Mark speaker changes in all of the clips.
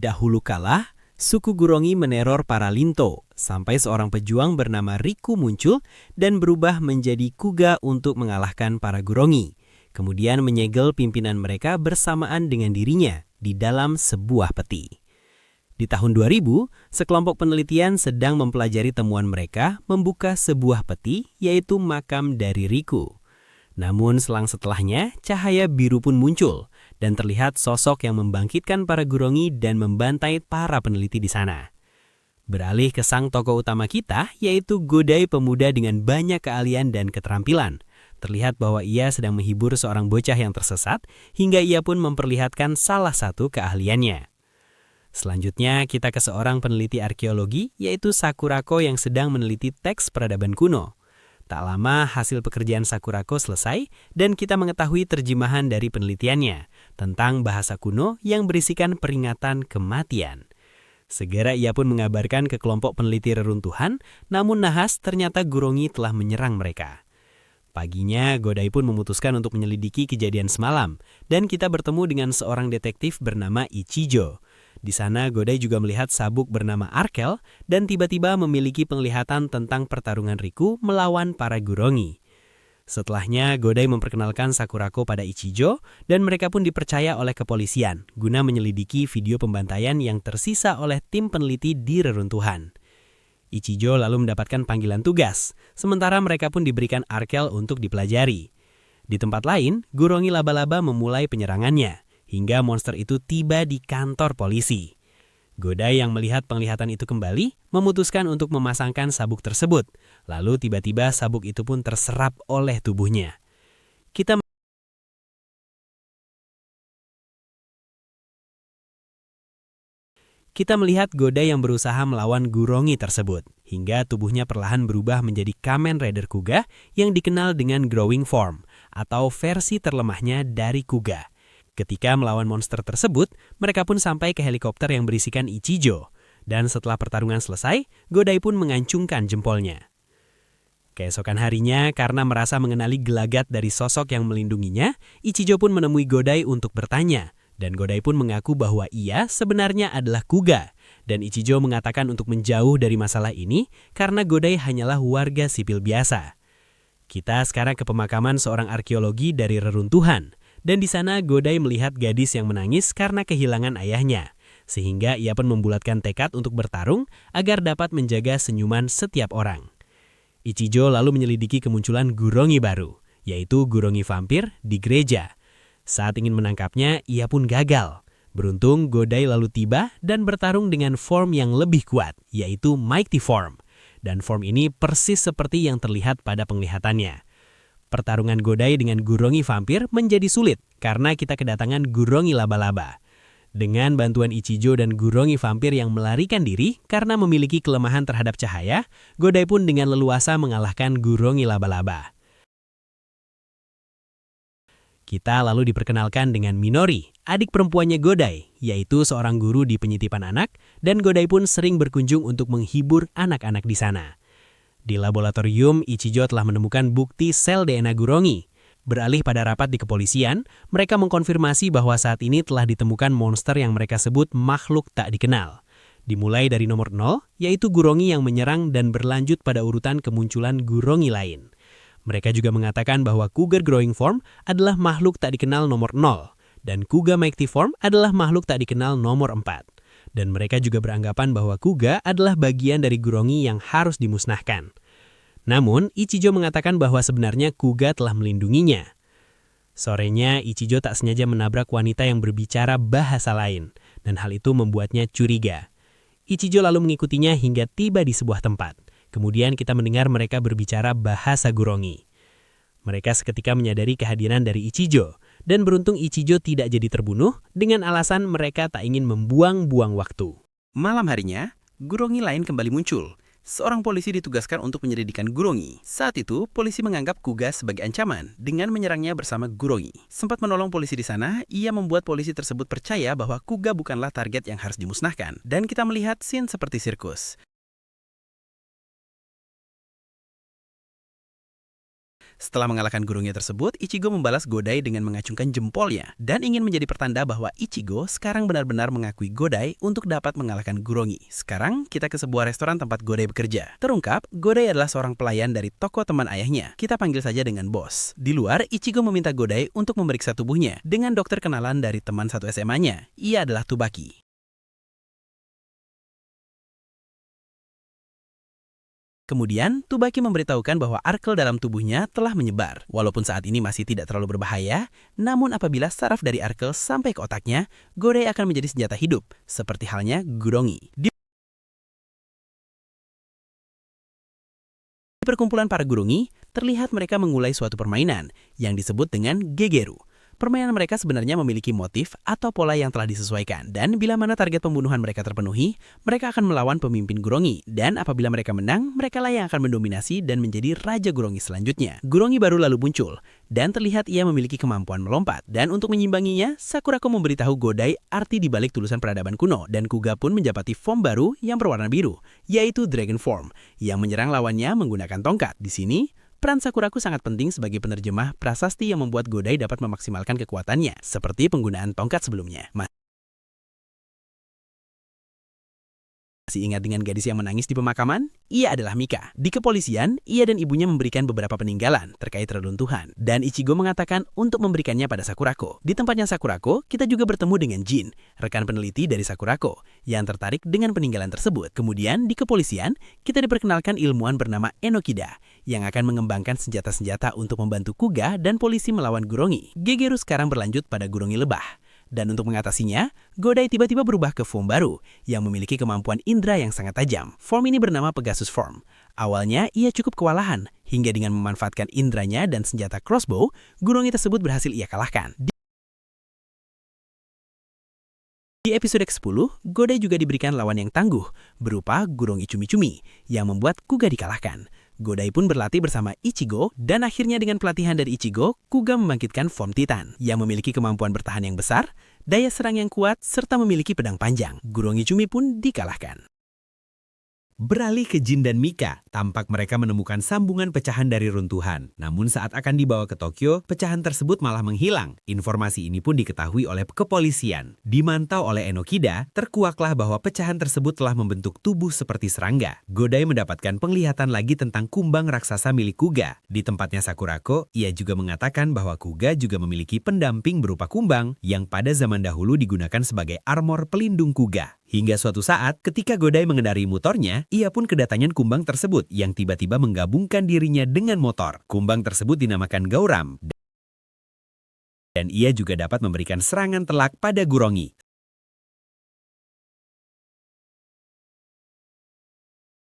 Speaker 1: Dahulu kala, suku Gurongi meneror para Linto, sampai seorang pejuang bernama Riku muncul dan berubah menjadi Kuga untuk mengalahkan para Gurongi. Kemudian menyegel pimpinan mereka bersamaan dengan dirinya di dalam sebuah peti. Di tahun 2000, sekelompok penelitian sedang mempelajari temuan mereka membuka sebuah peti, yaitu makam dari Riku. Namun selang setelahnya, cahaya biru pun muncul dan terlihat sosok yang membangkitkan para Gurongi dan membantai para peneliti di sana. Beralih ke sang tokoh utama kita, yaitu Godai pemuda dengan banyak keahlian dan keterampilan. Terlihat bahwa ia sedang menghibur seorang bocah yang tersesat, hingga ia pun memperlihatkan salah satu keahliannya. Selanjutnya, kita ke seorang peneliti arkeologi, yaitu Sakurako yang sedang meneliti teks peradaban kuno. Tak lama hasil pekerjaan Sakurako selesai dan kita mengetahui terjemahan dari penelitiannya tentang bahasa kuno yang berisikan peringatan kematian. Segera ia pun mengabarkan ke kelompok peneliti reruntuhan, namun nahas ternyata Gurongi telah menyerang mereka. Paginya, Godai pun memutuskan untuk menyelidiki kejadian semalam dan kita bertemu dengan seorang detektif bernama Ichijo. Di sana Godai juga melihat sabuk bernama Arkel dan tiba-tiba memiliki penglihatan tentang pertarungan Riku melawan para Gurongi. Setelahnya Godai memperkenalkan Sakurako pada Ichijo dan mereka pun dipercaya oleh kepolisian guna menyelidiki video pembantaian yang tersisa oleh tim peneliti di reruntuhan. Ichijo lalu mendapatkan panggilan tugas, sementara mereka pun diberikan Arkel untuk dipelajari. Di tempat lain, Gurongi laba-laba memulai penyerangannya, hingga monster itu tiba di kantor polisi. Godai yang melihat penglihatan itu kembali, memutuskan untuk memasangkan sabuk tersebut. Lalu tiba-tiba sabuk itu pun terserap oleh tubuhnya. Kita melihat Godai yang berusaha melawan Gurongi tersebut, hingga tubuhnya perlahan berubah menjadi Kamen Rider Kuga yang dikenal dengan Growing Form, atau versi terlemahnya dari Kuga. Ketika melawan monster tersebut, mereka pun sampai ke helikopter yang berisikan Ichijo. Dan setelah pertarungan selesai, Godai pun mengancungkan jempolnya. Keesokan harinya, karena merasa mengenali gelagat dari sosok yang melindunginya, Ichijo pun menemui Godai untuk bertanya. Dan Godai pun mengaku bahwa ia sebenarnya adalah Kuga. Dan Ichijo mengatakan untuk menjauh dari masalah ini karena Godai hanyalah warga sipil biasa. Kita sekarang ke pemakaman seorang arkeologi dari reruntuhan. Dan di sana Godai melihat gadis yang menangis karena kehilangan ayahnya. Sehingga ia pun membulatkan tekad untuk bertarung agar dapat menjaga senyuman setiap orang. Ichijo lalu menyelidiki kemunculan Gurongi baru, yaitu Gurongi vampir di gereja. Saat ingin menangkapnya, ia pun gagal. Beruntung Godai lalu tiba dan bertarung dengan form yang lebih kuat, yaitu Mighty Form. Dan form ini persis seperti yang terlihat pada penglihatannya. Pertarungan Godai dengan Gurongi vampir menjadi sulit karena kita kedatangan Gurongi laba-laba. Dengan bantuan Ichijo dan Gurongi vampir yang melarikan diri karena memiliki kelemahan terhadap cahaya, Godai pun dengan leluasa mengalahkan Gurongi laba-laba. Kita lalu diperkenalkan dengan Minori, adik perempuannya Godai, yaitu seorang guru di penyitipan anak, dan Godai pun sering berkunjung untuk menghibur anak-anak di sana. Di laboratorium, Ichijo telah menemukan bukti sel DNA Gurongi. Beralih pada rapat di kepolisian, mereka mengkonfirmasi bahwa saat ini telah ditemukan monster yang mereka sebut makhluk tak dikenal. Dimulai dari nomor 0, yaitu Gurongi yang menyerang dan berlanjut pada urutan kemunculan Gurongi lain. Mereka juga mengatakan bahwa Kuga Growing Form adalah makhluk tak dikenal nomor 0, dan Kuga Mighty Form adalah makhluk tak dikenal nomor 4. Dan mereka juga beranggapan bahwa Kuga adalah bagian dari Gurongi yang harus dimusnahkan. Namun, Ichijo mengatakan bahwa sebenarnya Kuga telah melindunginya. Sorenya, Ichijo tak sengaja menabrak wanita yang berbicara bahasa lain, dan hal itu membuatnya curiga. Ichijo lalu mengikutinya hingga tiba di sebuah tempat. Kemudian kita mendengar mereka berbicara bahasa Gurongi. Mereka seketika menyadari kehadiran dari Ichijo, dan beruntung Ichijo tidak jadi terbunuh dengan alasan mereka tak ingin membuang-buang waktu.
Speaker 2: Malam harinya, Gurongi lain kembali muncul. Seorang polisi ditugaskan untuk penyelidikan Gurongi. Saat itu, polisi menganggap Kuga sebagai ancaman dengan menyerangnya bersama Gurongi. Sempat menolong polisi di sana, ia membuat polisi tersebut percaya bahwa Kuga bukanlah target yang harus dimusnahkan. Dan kita melihat scene seperti sirkus. Setelah mengalahkan Gurongi tersebut, Ichigo membalas Godai dengan mengacungkan jempolnya dan ingin menjadi pertanda bahwa Ichigo sekarang benar-benar mengakui Godai untuk dapat mengalahkan Gurongi. Sekarang kita ke sebuah restoran tempat Godai bekerja. Terungkap, Godai adalah seorang pelayan dari toko teman ayahnya. Kita panggil saja dengan bos. Di luar, Ichigo meminta Godai untuk memeriksa tubuhnya dengan dokter kenalan dari teman satu SMA-nya. Ia adalah Tsubaki. Kemudian, Tsubaki memberitahukan bahwa arkel dalam tubuhnya telah menyebar. Walaupun saat ini masih tidak terlalu berbahaya, namun apabila saraf dari arkel sampai ke otaknya, Godai akan menjadi senjata hidup, seperti halnya Gurongi. Di perkumpulan para Gurongi, terlihat mereka mengulai suatu permainan yang disebut dengan Gegeru. Permainan mereka sebenarnya memiliki motif atau pola yang telah disesuaikan, dan bila mana target pembunuhan mereka terpenuhi, mereka akan melawan pemimpin Gurongi, dan apabila mereka menang, mereka lah yang akan mendominasi dan menjadi Raja Gurongi selanjutnya. Gurongi baru lalu muncul, dan terlihat ia memiliki kemampuan melompat, dan untuk menyimbanginya, Sakurako memberitahu Godai arti dibalik tulisan peradaban kuno, dan Kuga pun menjabati form baru yang berwarna biru, yaitu Dragon Form, yang menyerang lawannya menggunakan tongkat. Di sini, peran Sakurako sangat penting sebagai penerjemah prasasti yang membuat Godai dapat memaksimalkan kekuatannya, seperti penggunaan tongkat sebelumnya. Masih ingat dengan gadis yang menangis di pemakaman? Ia adalah Mika. Di kepolisian, ia dan ibunya memberikan beberapa peninggalan terkait reruntuhan, dan Ichigo mengatakan untuk memberikannya pada Sakurako. Di tempatnya Sakurako, kita juga bertemu dengan Jin, rekan peneliti dari Sakurako, yang tertarik dengan peninggalan tersebut. Kemudian, di kepolisian, kita diperkenalkan ilmuwan bernama Enokida, yang akan mengembangkan senjata-senjata untuk membantu Kuga dan polisi melawan Gurongi. Gegeru sekarang berlanjut pada Gurongi lebah. Dan untuk mengatasinya, Godai tiba-tiba berubah ke form baru yang memiliki kemampuan indera yang sangat tajam. Form ini bernama Pegasus Form. Awalnya, ia cukup kewalahan, hingga dengan memanfaatkan inderanya dan senjata crossbow, Gurongi tersebut berhasil ia kalahkan. Di episode ke-10, Godai juga diberikan lawan yang tangguh, berupa Gurongi Cumi-Cumi, yang membuat Kuga dikalahkan. Godai pun berlatih bersama Ichigo, dan akhirnya dengan pelatihan dari Ichigo, Kuga membangkitkan form Titan, yang memiliki kemampuan bertahan yang besar, daya serang yang kuat, serta memiliki pedang panjang. Gurongi Cumi pun dikalahkan.
Speaker 3: Beralih ke Jin dan Mika, tampak mereka menemukan sambungan pecahan dari runtuhan. Namun saat akan dibawa ke Tokyo, pecahan tersebut malah menghilang. Informasi ini pun diketahui oleh kepolisian. Dimantau oleh Enokida, terkuaklah bahwa pecahan tersebut telah membentuk tubuh seperti serangga. Godai mendapatkan penglihatan lagi tentang kumbang raksasa milik Kuga. Di tempatnya Sakurako, ia juga mengatakan bahwa Kuga juga memiliki pendamping berupa kumbang yang pada zaman dahulu digunakan sebagai armor pelindung Kuga. Hingga suatu saat, ketika Godai mengendarai motornya, ia pun kedatangan kumbang tersebut yang tiba-tiba menggabungkan dirinya dengan motor. Kumbang tersebut dinamakan Gauram, dan ia juga dapat memberikan serangan telak pada Gurongi.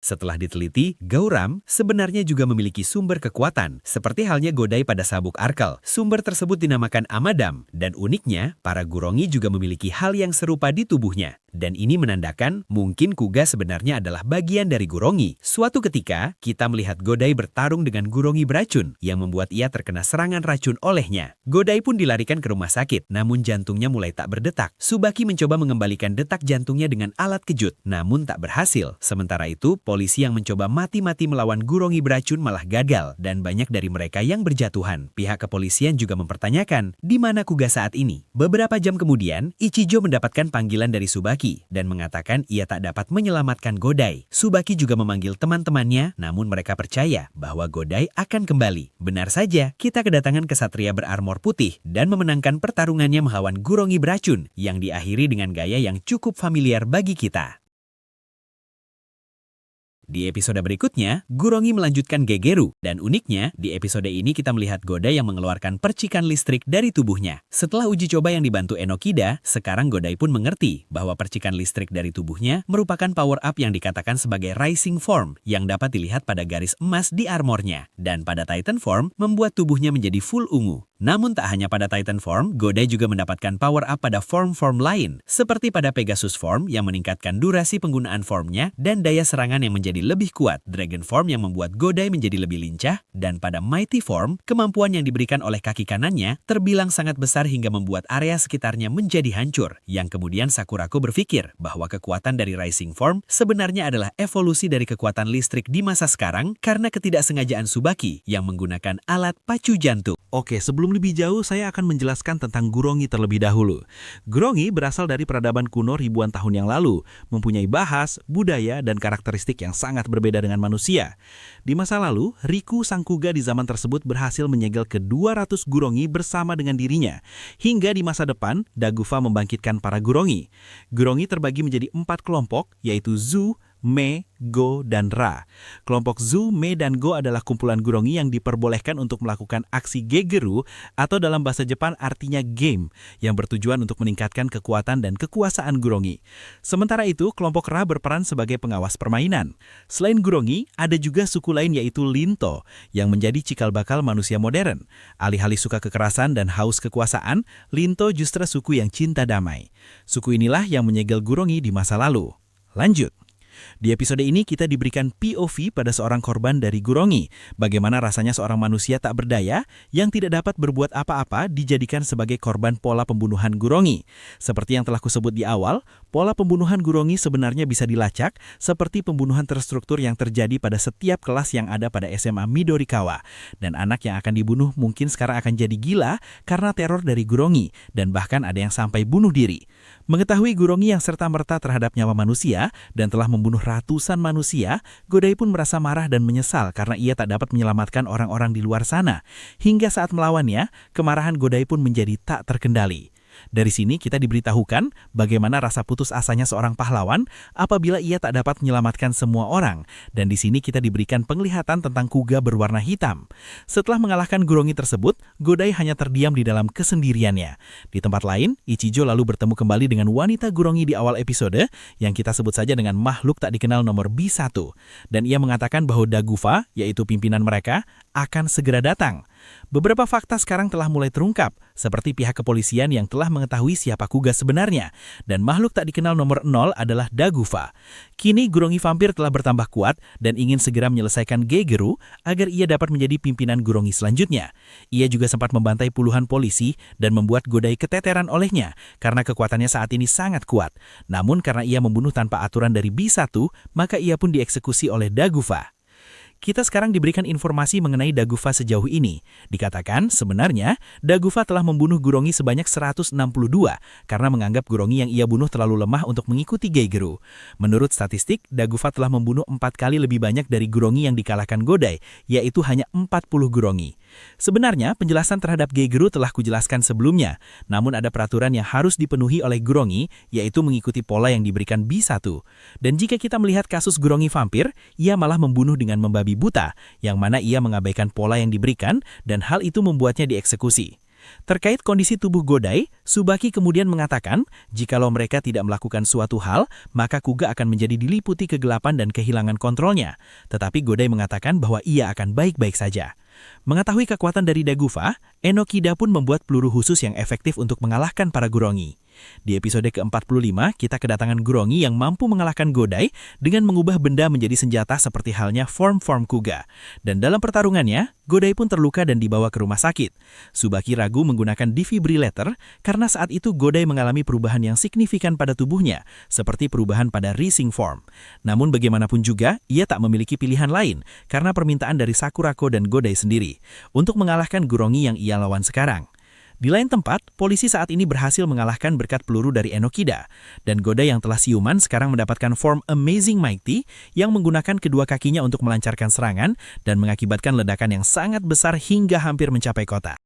Speaker 3: Setelah diteliti, Gauram sebenarnya juga memiliki sumber kekuatan, seperti halnya Godai pada sabuk arkel. Sumber tersebut dinamakan Amadam, dan uniknya, para Gurongi juga memiliki hal yang serupa di tubuhnya. Dan ini menandakan mungkin Kuga sebenarnya adalah bagian dari Gurongi. Suatu ketika, kita melihat Godai bertarung dengan Gurongi beracun, yang membuat ia terkena serangan racun olehnya. Godai pun dilarikan ke rumah sakit, namun jantungnya mulai tak berdetak. Tsubaki mencoba mengembalikan detak jantungnya dengan alat kejut, namun tak berhasil. Sementara itu, polisi yang mencoba mati-mati melawan Gurongi beracun malah gagal, dan banyak dari mereka yang berjatuhan. Pihak kepolisian juga mempertanyakan, di mana Kuga saat ini? Beberapa jam kemudian, Ichijo mendapatkan panggilan dari Tsubaki dan mengatakan ia tak dapat menyelamatkan Godai. Tsubaki juga memanggil teman-temannya, namun mereka percaya bahwa Godai akan kembali. Benar saja, kita kedatangan kesatria berarmor putih dan memenangkan pertarungannya melawan Gurongi beracun yang diakhiri dengan gaya yang cukup familiar bagi kita. Di episode berikutnya, Gurongi melanjutkan Gegeru, dan uniknya, di episode ini kita melihat Godai yang mengeluarkan percikan listrik dari tubuhnya. Setelah uji coba yang dibantu Enokida, sekarang Godai pun mengerti bahwa percikan listrik dari tubuhnya merupakan power-up yang dikatakan sebagai Rising Form, yang dapat dilihat pada garis emas di armornya, dan pada Titan Form membuat tubuhnya menjadi full ungu. Namun tak hanya pada Titan Form, Godai juga mendapatkan power up pada form-form lain, seperti pada Pegasus Form yang meningkatkan durasi penggunaan formnya dan daya serangan yang menjadi lebih kuat, Dragon Form yang membuat Godai menjadi lebih lincah, dan pada Mighty Form, kemampuan yang diberikan oleh kaki kanannya terbilang sangat besar hingga membuat area sekitarnya menjadi hancur, yang kemudian Sakurako berpikir bahwa kekuatan dari Rising Form sebenarnya adalah evolusi dari kekuatan listrik di masa sekarang karena ketidaksengajaan Tsubaki yang menggunakan alat pacu jantung.
Speaker 4: Oke, sebelum lebih jauh saya akan menjelaskan tentang Gurongi terlebih dahulu. Gurongi berasal dari peradaban kuno ribuan tahun yang lalu, mempunyai bahasa, budaya, dan karakteristik yang sangat berbeda dengan manusia. Di masa lalu, Riku sang Kuga di zaman tersebut berhasil menyegel ke 200 Gurongi bersama dengan dirinya. Hingga di masa depan, Dagufa membangkitkan para Gurongi. Gurongi terbagi menjadi 4 kelompok, yaitu Zu, Me, Go, dan Ra. Kelompok Zu, Me, dan Go adalah kumpulan Gurongi yang diperbolehkan untuk melakukan aksi Gegeru atau dalam bahasa Jepang artinya game, yang bertujuan untuk meningkatkan kekuatan dan kekuasaan Gurongi. Sementara itu, kelompok Ra berperan sebagai pengawas permainan. Selain Gurongi, ada juga suku lain yaitu Linto, yang menjadi cikal bakal manusia modern. Alih-alih suka kekerasan dan haus kekuasaan, Linto justru suku yang cinta damai. Suku inilah yang menyegel Gurongi di masa lalu. Lanjut. Di episode ini kita diberikan POV pada seorang korban dari Gurongi. Bagaimana rasanya seorang manusia tak berdaya yang tidak dapat berbuat apa-apa dijadikan sebagai korban pola pembunuhan Gurongi. Seperti yang telah kusebut di awal, pola pembunuhan Gurongi sebenarnya bisa dilacak seperti pembunuhan terstruktur yang terjadi pada setiap kelas yang ada pada SMA Midorikawa. Dan anak yang akan dibunuh mungkin sekarang akan jadi gila karena teror dari Gurongi, dan bahkan ada yang sampai bunuh diri. Mengetahui Gurongi yang serta-merta terhadap nyawa manusia dan telah membunuh ratusan manusia, Godai pun merasa marah dan menyesal karena ia tak dapat menyelamatkan orang-orang di luar sana. Hingga saat melawannya, kemarahan Godai pun menjadi tak terkendali. Dari sini kita diberitahukan bagaimana rasa putus asanya seorang pahlawan apabila ia tak dapat menyelamatkan semua orang. Dan di sini kita diberikan penglihatan tentang Kuga berwarna hitam. Setelah mengalahkan Gurongi tersebut, Godai hanya terdiam di dalam kesendiriannya. Di tempat lain, Ichijo lalu bertemu kembali dengan wanita Gurongi di awal episode yang kita sebut saja dengan makhluk tak dikenal nomor B1. Dan ia mengatakan bahwa Dagufa, yaitu pimpinan mereka, akan segera datang. Beberapa fakta sekarang telah mulai terungkap, seperti pihak kepolisian yang telah mengetahui siapa Kuga sebenarnya, dan makhluk tak dikenal nomor 0 adalah Dagufa. Kini Gurongi vampir telah bertambah kuat dan ingin segera menyelesaikan Gegeru agar ia dapat menjadi pimpinan Gurongi selanjutnya. Ia juga sempat membantai puluhan polisi dan membuat Godai keteteran olehnya karena kekuatannya saat ini sangat kuat. Namun karena ia membunuh tanpa aturan dari B1, maka ia pun dieksekusi oleh Dagufa. Kita sekarang diberikan informasi mengenai Dagufa sejauh ini. Dikatakan sebenarnya Dagufa telah membunuh Gurongi sebanyak 162 karena menganggap Gurongi yang ia bunuh terlalu lemah untuk mengikuti Gegeru. Menurut statistik, Dagufa telah membunuh 4 kali lebih banyak dari Gurongi yang dikalahkan Godai, yaitu hanya 40 Gurongi. Sebenarnya penjelasan terhadap Gegeru telah kujelaskan sebelumnya, namun ada peraturan yang harus dipenuhi oleh Gurongi, yaitu mengikuti pola yang diberikan B1. Dan jika kita melihat kasus Gurongi vampir, ia malah membunuh dengan membabi buta, yang mana ia mengabaikan pola yang diberikan dan hal itu membuatnya dieksekusi. Terkait kondisi tubuh Godai, Tsubaki kemudian mengatakan jikalau mereka tidak melakukan suatu hal, maka Kuga akan menjadi diliputi kegelapan dan kehilangan kontrolnya. Tetapi Godai mengatakan bahwa ia akan baik-baik saja. Mengetahui kekuatan dari Dagufa, Enokida pun membuat peluru khusus yang efektif untuk mengalahkan para Gurongi. Di episode ke-45, kita kedatangan Gurongi yang mampu mengalahkan Godai dengan mengubah benda menjadi senjata seperti halnya form-form Kuga. Dan dalam pertarungannya, Godai pun terluka dan dibawa ke rumah sakit. Tsubaki ragu menggunakan defibrillator karena saat itu Godai mengalami perubahan yang signifikan pada tubuhnya, seperti perubahan pada Rising Form. Namun bagaimanapun juga, ia tak memiliki pilihan lain karena permintaan dari Sakurako dan Godai sendiri untuk mengalahkan Gurongi yang ia lawan sekarang. Di lain tempat, polisi saat ini berhasil mengalahkan berkat peluru dari Enokida, dan Godai yang telah siuman sekarang mendapatkan form Amazing Mighty yang menggunakan kedua kakinya untuk melancarkan serangan dan mengakibatkan ledakan yang sangat besar hingga hampir mencapai kota.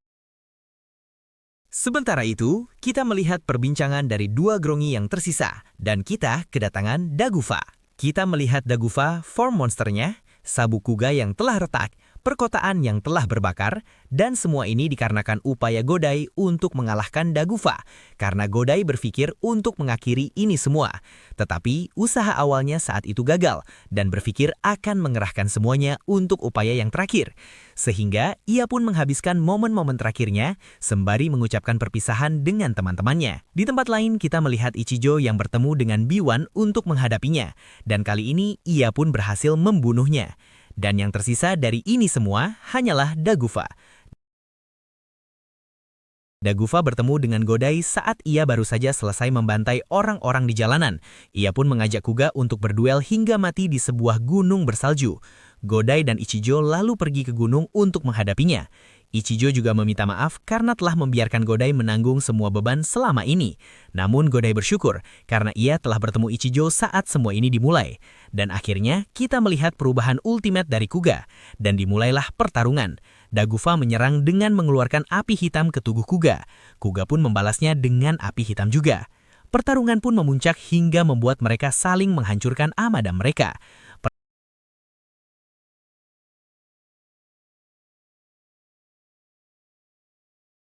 Speaker 5: Sementara itu, kita melihat perbincangan dari dua Gurongi yang tersisa, dan kita kedatangan Dagufa. Kita melihat Dagufa, form monsternya, sabuk Kuga yang telah retak, perkotaan yang telah berbakar, dan semua ini dikarenakan upaya Godai untuk mengalahkan Dagufa, karena Godai berpikir untuk mengakhiri ini semua. Tetapi usaha awalnya saat itu gagal, dan berpikir akan mengerahkan semuanya untuk upaya yang terakhir. Sehingga ia pun menghabiskan momen-momen terakhirnya sembari mengucapkan perpisahan dengan teman-temannya. Di tempat lain kita melihat Ichijo yang bertemu dengan Biwan untuk menghadapinya, dan kali ini ia pun berhasil membunuhnya. Dan yang tersisa dari ini semua hanyalah Dagufa. Dagufa bertemu dengan Godai saat ia baru saja selesai membantai orang-orang di jalanan. Ia pun mengajak Kuga untuk berduel hingga mati di sebuah gunung bersalju. Godai dan Ichijo lalu pergi ke gunung untuk menghadapinya. Ichijo juga meminta maaf karena telah membiarkan Godai menanggung semua beban selama ini. Namun Godai bersyukur karena ia telah bertemu Ichijo saat semua ini dimulai. Dan akhirnya kita melihat perubahan ultimate dari Kuga. Dan dimulailah pertarungan. Dagufa menyerang dengan mengeluarkan api hitam ke tubuh Kuga. Kuga pun membalasnya dengan api hitam juga. Pertarungan pun memuncak hingga membuat mereka saling menghancurkan Amadam mereka.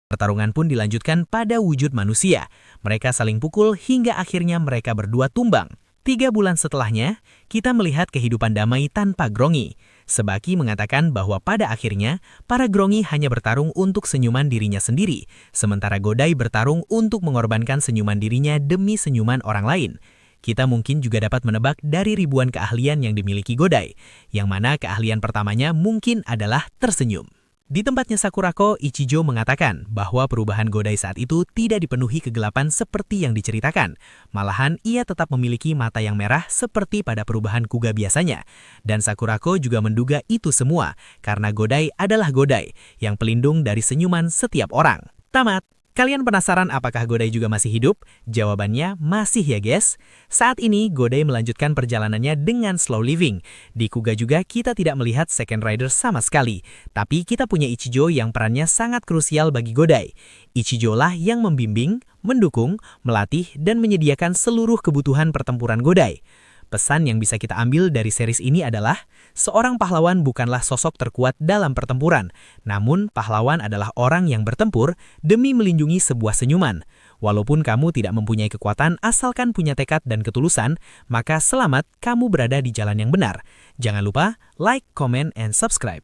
Speaker 5: Pertarungan pun dilanjutkan pada wujud manusia. Mereka saling pukul hingga akhirnya mereka berdua tumbang. 3 bulan setelahnya, kita melihat kehidupan damai tanpa Grongi. Sebaki mengatakan bahwa pada akhirnya, para Grongi hanya bertarung untuk senyuman dirinya sendiri, sementara Godai bertarung untuk mengorbankan senyuman dirinya demi senyuman orang lain. Kita mungkin juga dapat menebak dari ribuan keahlian yang dimiliki Godai, yang mana keahlian pertamanya mungkin adalah tersenyum. Di tempatnya Sakurako, Ichijo mengatakan bahwa perubahan Godai saat itu tidak dipenuhi kegelapan seperti yang diceritakan. Malahan, ia tetap memiliki mata yang merah seperti pada perubahan Kuga biasanya. Dan Sakurako juga menduga itu semua, karena Godai adalah Godai, yang pelindung dari senyuman setiap orang. Tamat! Kalian penasaran apakah Godai juga masih hidup? Jawabannya masih ya guys. Saat ini Godai melanjutkan perjalanannya dengan slow living. Di Kuga juga kita tidak melihat Second Rider sama sekali. Tapi kita punya Ichijo yang perannya sangat krusial bagi Godai. Ichijo lah yang membimbing, mendukung, melatih, dan menyediakan seluruh kebutuhan pertempuran Godai. Pesan yang bisa kita ambil dari series ini adalah, seorang pahlawan bukanlah sosok terkuat dalam pertempuran, namun pahlawan adalah orang yang bertempur demi melindungi sebuah senyuman. Walaupun kamu tidak mempunyai kekuatan asalkan punya tekad dan ketulusan, maka selamat kamu berada di jalan yang benar. Jangan lupa like, comment, and subscribe.